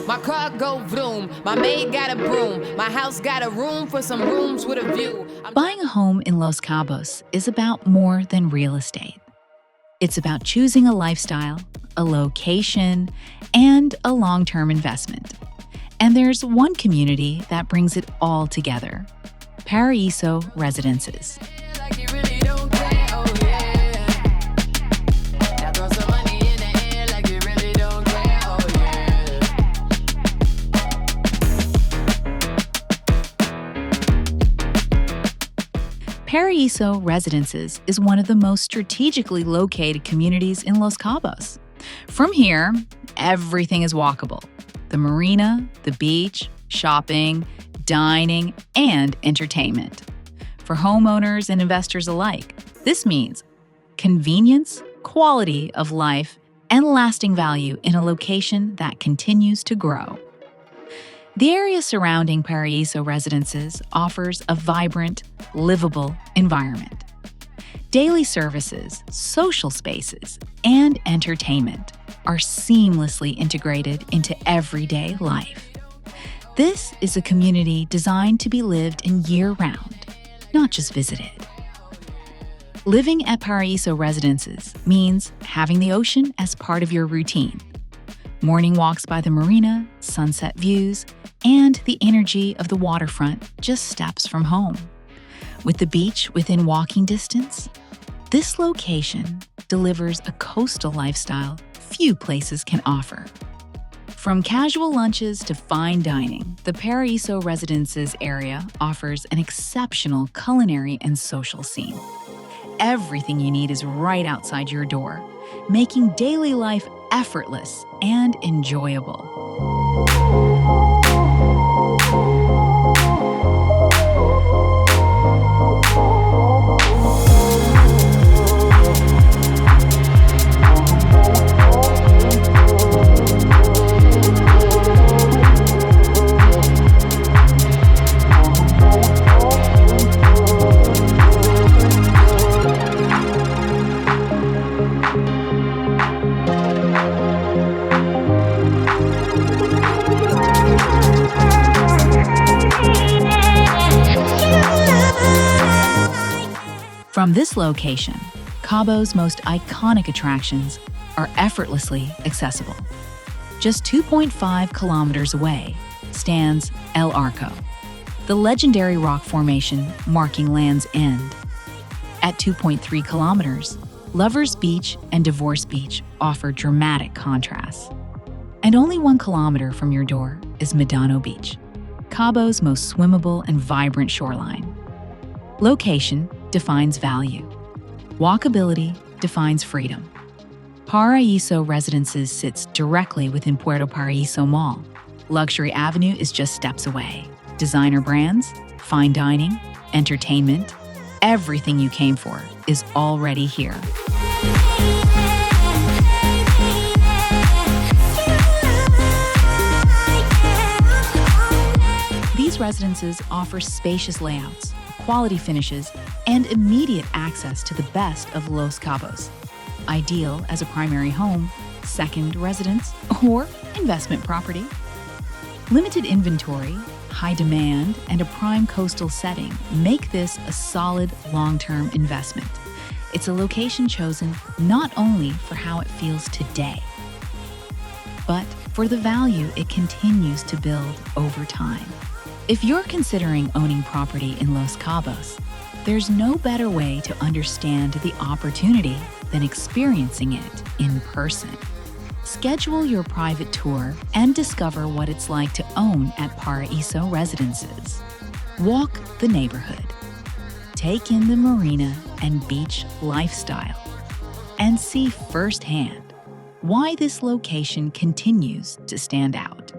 My car go vroom, my maid got a broom, my house got a room for some rooms with a view. Buying a home in Los Cabos is about more than real estate. It's about choosing a lifestyle, a location, and a long-term investment. And there's one community that brings it all together: Paraíso Residences. Like you really don't care, oh yeah. Now throw some money in the air like you really don't care, oh yeah. Paraíso Residences is one of the most strategically located communities in Los Cabos. From here, everything is walkable: the marina, the beach, shopping, dining, and entertainment. For homeowners and investors alike, this means convenience, quality of life, and lasting value in a location that continues to grow. The area surrounding Paraíso Residences offers a vibrant, livable environment. Daily services, social spaces, and entertainment are seamlessly integrated into everyday life. This is a community designed to be lived in year-round, not just visited. Living at Paraíso Residences means having the ocean as part of your routine. Morning walks by the marina, sunset views, and the energy of the waterfront just steps from home. With the beach within walking distance, this location delivers a coastal lifestyle few places can offer. From casual lunches to fine dining, the Paraíso Residences area offers an exceptional culinary and social scene. Everything you need is right outside your door, making daily life effortless and enjoyable. From this location, Cabo's most iconic attractions are effortlessly accessible. Just 2.5 kilometers away stands El Arco, the legendary rock formation marking land's end. At 2.3 kilometers, Lovers Beach and Divorce Beach offer dramatic contrasts. And only 1 kilometer from your door is Medano Beach, Cabo's most swimmable and vibrant shoreline. Location defines value. Walkability defines freedom. Paraíso Residences sits directly within Puerto Paraíso Mall. Luxury Avenue is just steps away. Designer brands, fine dining, entertainment, everything you came for is already here. These residences offer spacious layouts, quality finishes, and immediate access to the best of Los Cabos. Ideal as a primary home, second residence, or investment property. Limited inventory, high demand, and a prime coastal setting make this a solid long-term investment. It's a location chosen not only for how it feels today, but for the value it continues to build over time. If you're considering owning property in Los Cabos, there's no better way to understand the opportunity than experiencing it in person. Schedule your private tour and discover what it's like to own at Paraíso Residences. Walk the neighborhood. Take in the marina and beach lifestyle. And see firsthand why this location continues to stand out.